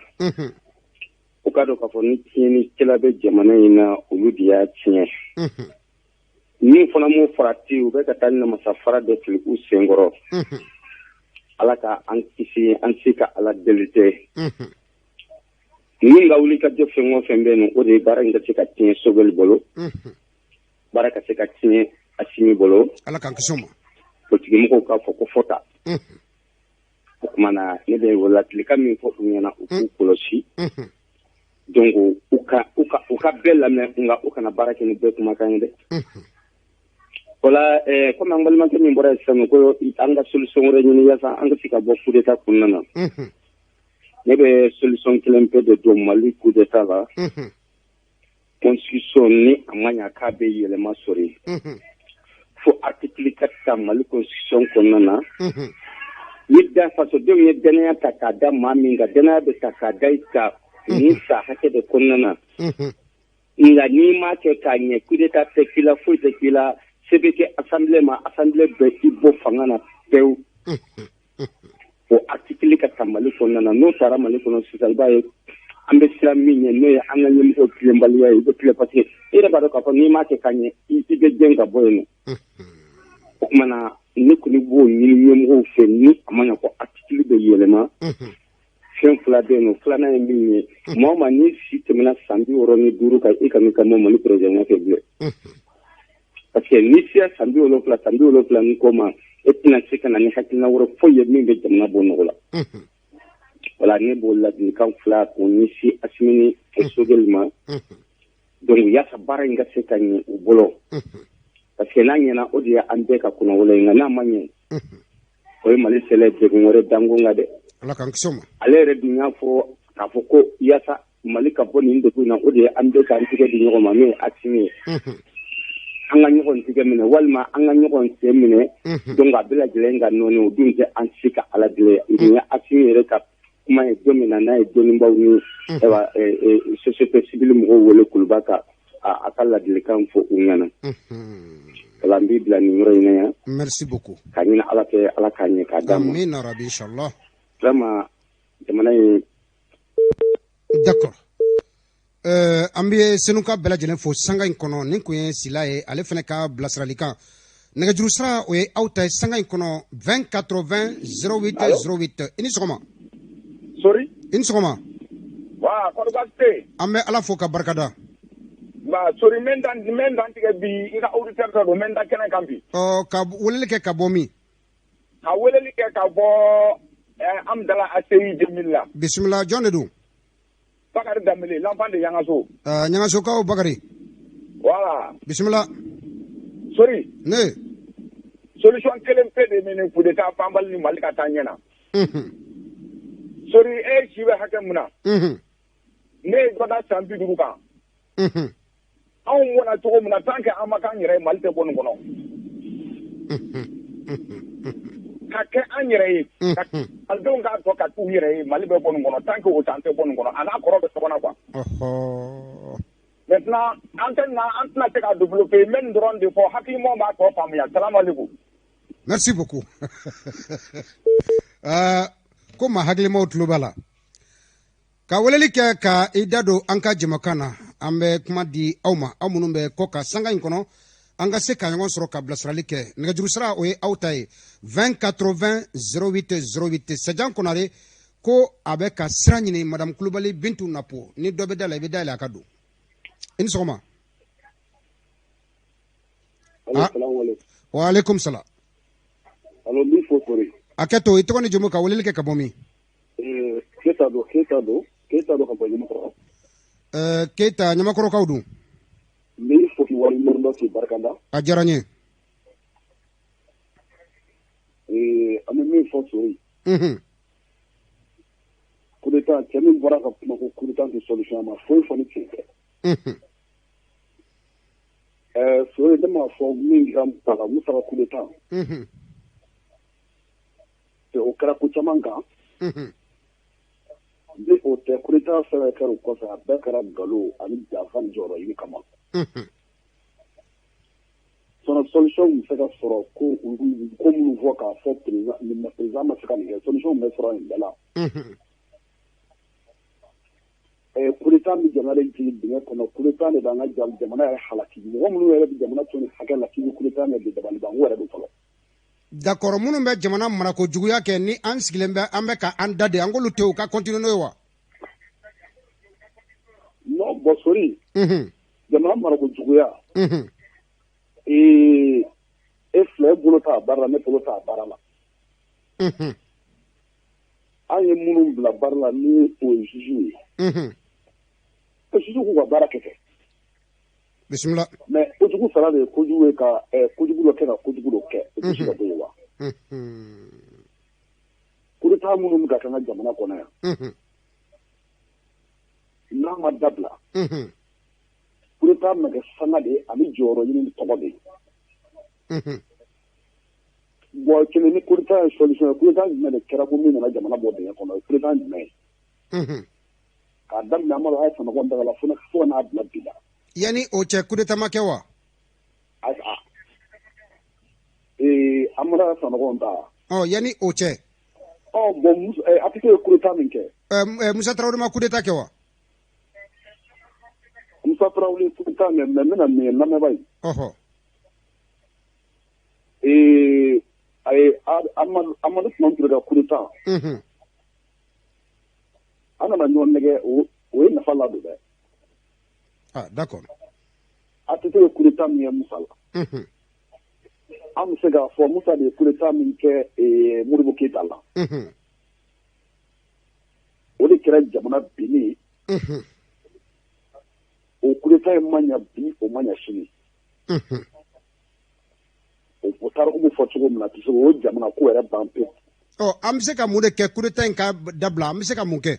u ka dɔn k'a fɔ ni tiɲɛnikɛla bɛ jamana in na olu de y'a tiɲɛ min fana m'u farati u bɛ ka taa namasa fara dɔ fili u senkɔrɔ ala ka an kisi an se ka ala deli tɛ min ka wuli ka jɔ fɛn o fɛn bɛ yen o de ye baara in ka se ka tiɲɛ Sogɛli bolo baara ka se ka tiɲɛ Asimi bolo ala k'an kisi o ma politiki mɔgɔw k'a fɔ ko fɔta o tuma na ne bɛ ladilikan min fɔ u ɲɛna u k'u kɔlɔsi donc u ka bɛɛ lamɛn nka u kana baara kɛ ni bɛɛ kumakan ye dɛ o la komi an balimakɛ min bɔra sisan ko an ka solution wɛrɛ ɲini yaasa an ka se ka bɔ coup d'état kɔnɔna na ne bɛ solution kelen pe de don Mali coup d'état la constitution ni a ma ɲa k'a bɛ yɛlɛma sɔrɔ fo article 4 ta Mali constitution kɔnɔna na ni da fasodenw ye danaya ta k'a da maa min kan danaya bɛ ta k'a da i kan ni sa hakɛ de kɔnɔna na nka n'i m'a kɛ k'a ɲɛ coup d'état tɛ k'i la foyi tɛ k'i la se bɛ kɛ assemblée ma assemblée bɛ i bɔ fanga na pewu o article ka ta Mali kɔnɔna na n'o taara Mali kɔnɔ sisan i b'a ye an bɛ siran min ɲɛ n'o ye an ka ɲɛmɔgɔw tilenbaliya ye i bɛ tilen parce que i yɛrɛ b'a dɔn k'a fɔ n'i m'a kɛ k'a ɲɛ i bɛ gɛn ka bɔ yen nɔ o tuma na ne kɔni b'o ɲini ɲɛmɔgɔw fɛ ni a ma ɲɛ ko article bɛ yɛlɛma fɛn fila bɛ yen nɔ filanan ye min ye maa o maa n'i si tɛmɛna san 65 kan i kana bɔ Mali président fɛ bilen parce que n'i sera san 70 ni ko ma e tɛna se ka na ni hakilina wɛrɛ foyi ye min bɛ jamana bɔ nɔgɔ la wala ne b'o ladilikan fila k'o ɲɛsin Asimi ni Sogɛli ma donc yaasa baara in ka se ka ɲɛ u bolo parce que n'a ɲɛna o de ye an bɛɛ ka kunnawolo ye nka n'a ma ɲɛ o ye Mali sɛlɛ degun wɛrɛ danko kan dɛ ala k'an kisi o ma ale yɛrɛ dun y'a fɔ k'a fɔ ko yaasa Mali ka bɔ nin degun na o de ye an bɛɛ k'an tigɛ di ɲɔgɔn ma n'o ye Asimi ye an ka ɲɔgɔn tigɛ minɛ walima an ka ɲɔgɔn sen minɛ donc a bɛɛ lajɛlen ka nɔɔni o dun tɛ an se ka ala deli nin ye Asimi yɛrɛ ka kuma ye don min na n'a ye dɔnnibaw ni société civile mɔgɔw wele kuluba ka a ka ladilikan fɔ u ɲɛna wala n b'i bila nin yɔrɔ in na yan merci beaucoup ka ɲini ala fɛ ala k'a ɲɛ k'a d'a ma amin rabi inchallah vraiment jamana ye d'accord an bɛ Senuka bɛɛ lajɛlen fo sanga in kɔnɔ nin kun ye Sila ye ale fana ka bilasiralikan nɛgɛjuru sira o ye aw ta ye sanga in kɔnɔ 20 80 08 08 i ni sɔgɔma sori i ni sɔgɔma wa kɔrɔ baasi tɛ yen an bɛ ala fo ka barikada nba Voilà, sori mendan tigɛ bi i ka auditeur dɔ don menda kɛnɛ kan bi. Ka weleli kɛ ka bɔ min? Ka weleli kɛ ka bɔ Amdala ACI 2000 la. Bisimila, jɔn de don? Bakari Dambele, l'enfant de Yangaso. Yangasokaw Bakari. Voilà. Bisimila. Sori. Ne. Solution kelen pe de mene coup d'état Bambali ni Mali ka taa ɲɛ na. Sori si bɛ hakɛ mun na. Ne ye dɔ da san 50 kan. Anw mɔna cogo min na tant que an ma k'an yɛrɛ ye Mali tɛ bɔ nin kɔnɔ. Ka kɛ an yɛrɛ ye. Malidenw k'a fɔ ka k'u yɛrɛ ye Mali bɛ bɔ nin kɔnɔ tant que o t'an tɛ bɔ nin kɔnɔ a n'a kɔrɔ bɛ sɔgɔnɔ quoi. Maintenant an tɛna se ka développer n bɛ nin dɔrɔn de fɔ hakilimaw b'a tɔ faamuya. Salamu aleykum. Merci beaucoup. Ko maa hakilimaw tulo b'a la. Ka weleli kɛ ka i da don an ka jɛmukan na an bɛ kuma di aw ma aw minnu bɛ kɔ ka sanga in kɔnɔ an ka se ka ɲɔgɔn sɔrɔ ka bilasirali kɛ nɛgɛjuru sira o ye aw ta ye 20 80 08 08 Sajan Konare ko a bɛ ka sira ɲini madame Kulubali Bintu Napo ni dɔ bɛ da la i bɛ da yɛlɛ a ka don i ni sɔgɔma. Wa alaikum salam. Alo min fɔ Kore. A kɛ to i tɔgɔ ni jamu ka weleli kɛ ka bɔ min? Keita do ka bɔ Ɲamakɔrɔ. Keita Ɲamakɔrɔkaw dun? N b'i fo k'i waleɲuman dɔn k'i barikada. A diyara n ye. An bɛ min fɔ Sori. Coup d'état cɛ min bɔra ka kuma ko coup d'état tɛ solution ma foyi fɔ ni tiɲɛ tɛ. Sori ne m'a fɔ min kɛra Musa ka coup d'état. O kɛra ko caman kan. Ni o tɛ coup d'état fɛn kɛra o kɔfɛ a bɛɛ kɛra nkalon ani janfa ni jɔyɔrɔɲini kama. Solution bɛ se ka sɔrɔ ko minnu fɔ k'a fɔ président ma se ka nin kɛ solution bɛ sɔrɔ nin bɛɛ la. Coup d'état bɛ jamana jigin dingɛ kɔnɔ coup d'état de b'an ka jamana yɛrɛ halaki mɔgɔ minnu yɛrɛ bɛ jamana to ni hakɛ la k'i bɛ coup d'état ɲɛ bi dabali ban o yɛrɛ de fɔlɔ. D'accord minnu bɛ jamana marako juguya kɛ ni an sigilen bɛ an bɛ ka an da de an k'olu tɛ u ka continuer n'o ye wa? Non bon Sori. Jamana marako juguya. E filɛ e bolo t'a baara la ne bolo t'a baara la. An ye minnu bila baara la ni o ye juge ye. O juge k'u ka baara kɛ. Bisimila. Mais kojugu sara de ye kojugu ye ka kojugu dɔ kɛ ka kojugu dɔ kɛ o tɛ se ka bɔ yen wa. Coup d'état minnu bɛ ka kɛ an ka jamana kɔnɔ yan. N'a ma dabila. Coup d'état bɛna kɛ sanga de ye ani jɔyɔrɔ ɲini tɔgɔ de ye. Bon kelen ni coup d'état ye solution ye coup d'état jumɛn de kɛra ko min nana jamana bɔ dingɛ kɔnɔ o ye coup d'état jumɛn ye. K'a daminɛ Amadu Haya Sanɔgɔ daga la fo ka n'a bila bi la. Yani o cɛ coup d'état ma kɛ wa? Amadu Haya Sanɔgɔ ta. Yani o cɛ. Bon Apito ye coup d'état min kɛ. Musa Tarawele ma coup d'état kɛ wa? Musa Tarawele ye coup d'état mais n bɛna min ye lamɛnba ye. Amadu Tumani Ture ka coup d'état. An nana ɲɔgɔn nɛgɛ o ye nafa ladon dɛ. D'accord. Apito ye coup d'état min kɛ Musa la. An bɛ se k'a fɔ Musa de ye coup d'état min kɛ Modibo Keyita la. O de kɛra jamana binni ye. O coup d'état in ma ɲɛ bi o ma ɲɛ sini. O taara ko fɔ cogo min na tu se o jamana ko yɛrɛ ban pewu. An bɛ se ka mun de kɛ coup d'état in ka dabila an bɛ se ka mun kɛ?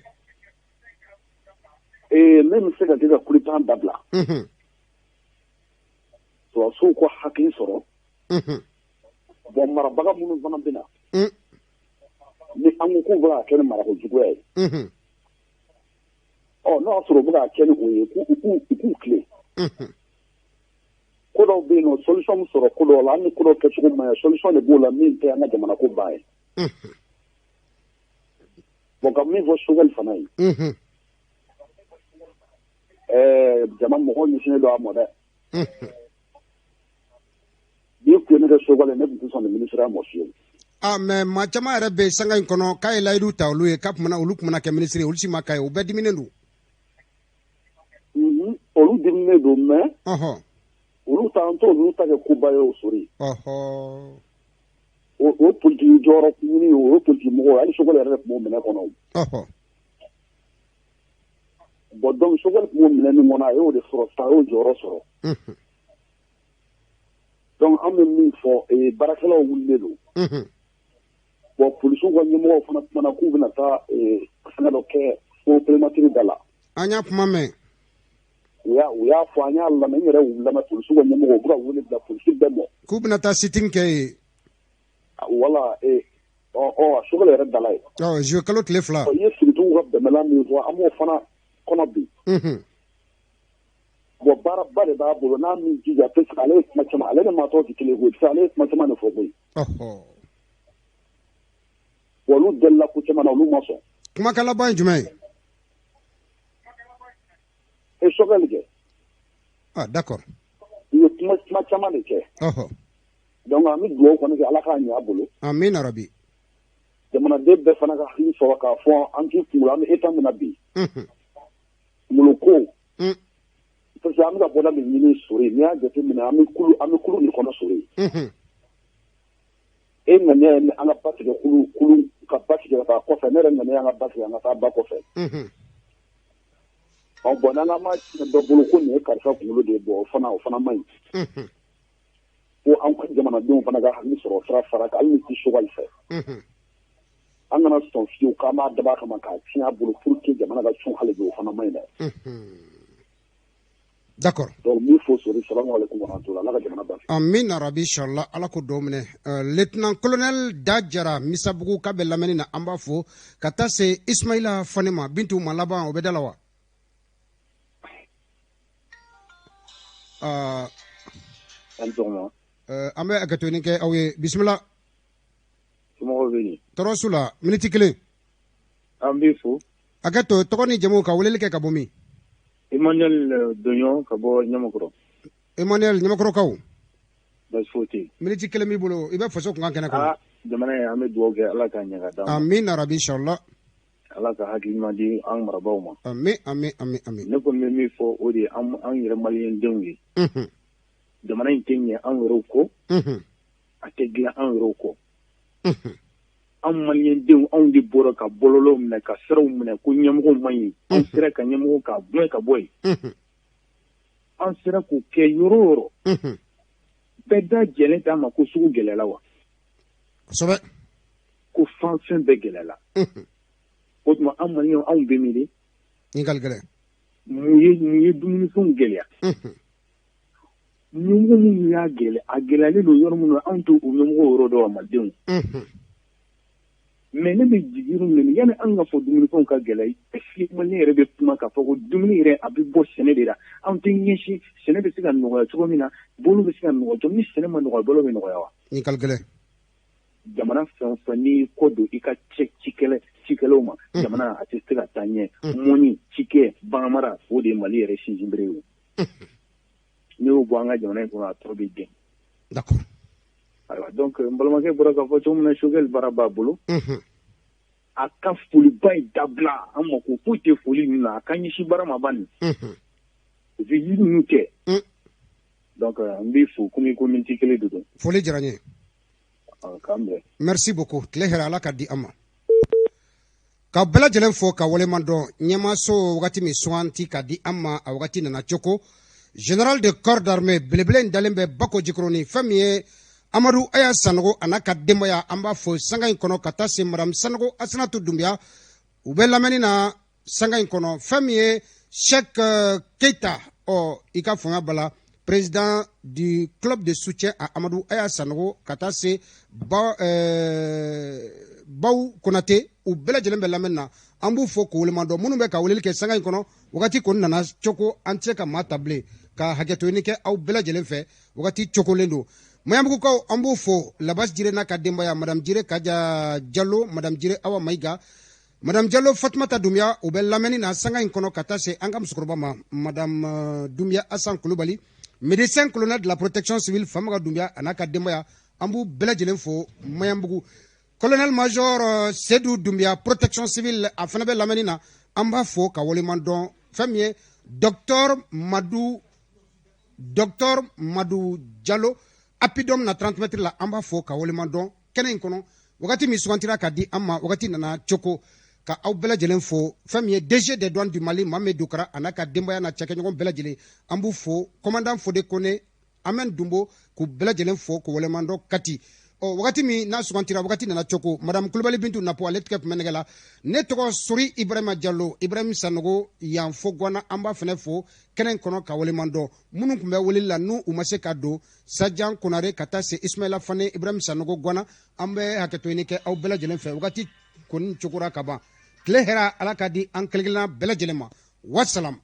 Ne bɛ se ka kɛ ka coup d'état dabila. Sɔrɔsiw ko hakili sɔrɔ. Bon marabaga minnu fana bɛ na. Ni an ko k'u bɛ ka kɛ ni marako juguya ye. N'o y'a sɔrɔ u bɛ ka kɛ ni o ye k'u tilen. Ko dɔw bɛ yen nɔ solution min sɔrɔ ko dɔw la hali ni ko dɔw kɛcogo man ɲɛ solution de b'o la min tɛ an ka jamana ko ban ye. Bon ka min fɔ Sogɛli fana ye. Jama mɔgɔw ɲɛsinnen don a ma dɛ. N'i tun ye ne kɛ Sogɛli ne tun tɛ sɔn nin ministre ya ma fiyewu. Mais maa caman yɛrɛ bɛ sanga in kɔnɔ k'a ye layidu ta olu ye olu tun mana kɛ ministre ye olu si ma k'a ye o bɛɛ diminen don. Olu dimine don mais olu t'an to olu ta kɛ koba ye o sori o politiki jɔyɔrɔ ɲini o politiki mɔgɔ hali Sogɛli yɛrɛ de tun b'o minɛ kɔnɔ bon donc Sogɛli tun b'o minɛ min kɔnɔ a y'o de sɔrɔ sa a y'o jɔyɔrɔ sɔrɔ donc an bɛ min fɔ baarakɛlaw wulilen don bon polisiw ka ɲɛmɔgɔw fana kumana k'u bɛna taa fɛngɛ dɔ kɛ fo primature da la an y'a kuma mɛn u y'a fɔ an y'a lamɛn n yɛrɛ y'u lamɛn polisiw ka ɲɛmɔgɔw u bɛ ka wele bila polisi bɛɛ ma k'u bɛna taa sitting kɛ yen wala Sogɛli yɛrɛ da la yen juillet kalo tile 2 i ye sigitigiw ka dɛmɛlan min fɔ an b'o fana kɔnɔ bi bon baaraba de b'a bolo n'a min jija parce que ale ye kuma caman ale ni maa tɔw tɛ kelen ye koyi ale ye kuma caman de fɔ koyi bon olu delila ko caman na olu ma sɔn kumakan laban ye jumɛn ye Sogɛli kɛ d'accord i ye kuma caman de kɛ donc an bɛ dugawu kɔni kɛ ala k'a ɲɛ a bolo amina rabi jamanaden bɛɛ fana ka hakili sɔrɔ k'a fɔ an t'i kunkolo an bɛ état min na bi kunkolo ko parce que an bɛ ka bɔda min ɲini sori n'i y'a jateminɛ an bɛ kulu min kɔnɔ sori e ŋaniya ye an ka ba tigɛ kulu ka ba tigɛ ka taa kɔfɛ ne yɛrɛ ŋaniya an ka ba tigɛ an ka taa ba kɔfɛ bon n'an ma dɔ bolo ko nin ye karisa kunkolo de ye bɔ o fana man ɲi ko an ka jamanadenw fana ka hakili sɔrɔ sira fara kan hali ni tɛ Sogɛli fɛ an kana sɔn fiyewu k'an b'a dab'a kama k'a tiɲɛ a bolo pour que jamana ka cun hali bi o fana man ɲi dɛ d'accord donc min fɔ sori salamu aleykum wa rahmatulah ala ka jamana basigi amina rabi inshallah ala ko dɔw minɛ lieutenant colonel Da Jara Misabugu k'a bɛ lamɛnni na an b'a fɔ ka taa se Ismaila Fane ma Bintu ma laban o bɛ da la wa an bɛ hakɛtoni kɛ aw ye bisimila tɔɔrɔ su la miniti 1 an b'i fo hakɛto tɔgɔ ni jamu ka weleli kɛ ka bɔ min Emmanuel Doɲɔ ka bɔ Ɲamakɔrɔ Emmanuel Ɲamakɔrɔkaw basi foyi tɛ yen miniti 1 b'i bolo i bɛ faso kunkan kɛnɛ kɔnɔ jamana ye an bɛ dugawu kɛ ala k'a ɲɛ ka d'an ma amina rabi inshallah ala ka hakili ɲuman di an marabaaw ma amin ne kɔni bɛ min fɔ o de ye an yɛrɛ maliyɛn denw ye jamana in tɛ ɲɛ an yɛrɛw kɔ a tɛ dilan an yɛrɛw kɔ an maliyɛn denw anw de bɔra ka bɔlɔlɔw minɛ ka siraw minɛ ko ɲɛmɔgɔw man ɲi an sera ka ɲɛmɔgɔ k'a gɛn ka bɔ yen an sera k'o kɛ yɔrɔ o yɔrɔ bɛɛ da jɛlen t'a ma ko sugu gɛlɛyala wa kosɛbɛ ko fɛn bɛɛ gɛlɛyala o tuma an maliyɛnw anw bɛ min de ɲininkali gɛlɛn mun ye dumunifɛnw gɛlɛya ɲɛmɔgɔ minnu y'a gɛlɛya a gɛlɛyalen don yɔrɔ minnu na anw t'o ɲɛmɔgɔ yɔrɔ dɔn malidenw mais ne bɛ jigin min yanni an ka fɔ dumunifɛnw ka gɛlɛya est-ce que maliyɛn yɛrɛ bɛ kuma k'a fɔ ko dumuni yɛrɛ a bɛ bɔ sɛnɛ de la anw tɛ ɲɛsin sɛnɛ bɛ se ka nɔgɔya cogo min na bolo bɛ se ka nɔgɔya cogo ni sɛnɛ ma nɔgɔya bolo bɛ nɔgɔya wa ɲininkali gɛlɛn jamana fɛn o fɛn n'i kɔ don i ka cikɛlaw ma jamana a tɛ se ka taa ɲɛ mɔni cikɛ baganmara o de ye mali yɛrɛ sinsinbere ye n'i y'o bɔ an ka jamana in kɔnɔ a tɔ bɛ den d'accord ayiwa donc n balimakɛ bɔra k'a fɔ cogo min na Sogɛli baara b'a bolo a ka foliba ye dabila an ma ko foyi tɛ foli ninnu na a ka ɲɛsin baara ma ban nin yiri ninnu tɛ donc n b'i fo komi ko miniti 1 de don foli diyara n ye k'an bɛn merci beaucoup tile hɛrɛ ala ka di an ma ka bɛɛ lajɛlen fo ka waleman dɔn ɲɛmaso wagati min suganti ka di an ma a wagati nana cogo général de corps d'armée belebele in dalen bɛ Bako Jikɔrɔni fɛn min ye Amadu Aya Sanogo a n'a ka denbaya an b'a fɔ sanga in kɔnɔ ka taa se madame Sanogo Asanatu Dunbiya u bɛ lamɛnni na sanga in kɔnɔ fɛn min ye Cheikh Keita i ka fanga bala président du club de soutien à Amadou Aya Sanogo ka taa se Baw Konate u bɛɛ lajɛlen bɛ lamɛnni na an b'u fɔ k'o waleman dɔn minnu bɛ ka weleli kɛ sanga in kɔnɔ wagati kɔni nana cogo an tɛ se ka maa ta bilen ka hakɛtoni kɛ aw bɛɛ lajɛlen fɛ wagati cogolen don Maɲanbugukaw an b'u fo Labas Jire n'a ka denbaya madame Jire Kaja Diallo madame Jire Awa Mayiga madame Diallo Fatumata Dunbiya u bɛ lamɛnni na sanga in kɔnɔ ka taa se an ka musokɔrɔba ma madame Dunbiya Asan Kulubali médecin colonel de la protection civile Famaga Dunbiya a n'a ka denbaya an b'u bɛɛ lajɛlen fo Maɲanbugu colonel major Seydou Dunbiya protection civile a fana bɛ lamɛnni na an b'a fo ka waleman dɔn fɛn min ye Docteur Madou Diallo apidom na 30 mètres la amba fo ka wolemandon kenen kono wakati mi sugantira ka di amma wakati nana choko ka aw bɛɛ lajɛlen fo fɛn min ye DG des douanes du Mali Mamɛ Dukara a n'a ka denbaya n'a cɛkɛɲɔgɔn bɛɛ lajɛlen an b'u fo commandant Fode Kone Amen Dumbo k'u bɛɛ lajɛlen fo k'u waleɲumandɔn kati wagati min n'a sugantira wagati nana coko madame Kulibali Bintu Napo ale tigɛ tun bɛ nɛgɛ la ne tɔgɔ Sori Ibrahima Diallo Ibrahim Sanogo yan fo Gwana an b'a fɛnɛ fo kɛnɛ kɔnɔ ka waleɲumandɔn minnu tun bɛ weleli la n'u ma se ka don Sajan Konare ka taa se Ismaila Fane Ibrahim Sanogo Gwana an bɛ hakɛto ɲini kɛ aw bɛɛ lajɛlen fɛ wagati kɔni cogora ka ban tile hɛra Ala ka di an kelenkelenna bɛɛ lajɛlen ma wassalam.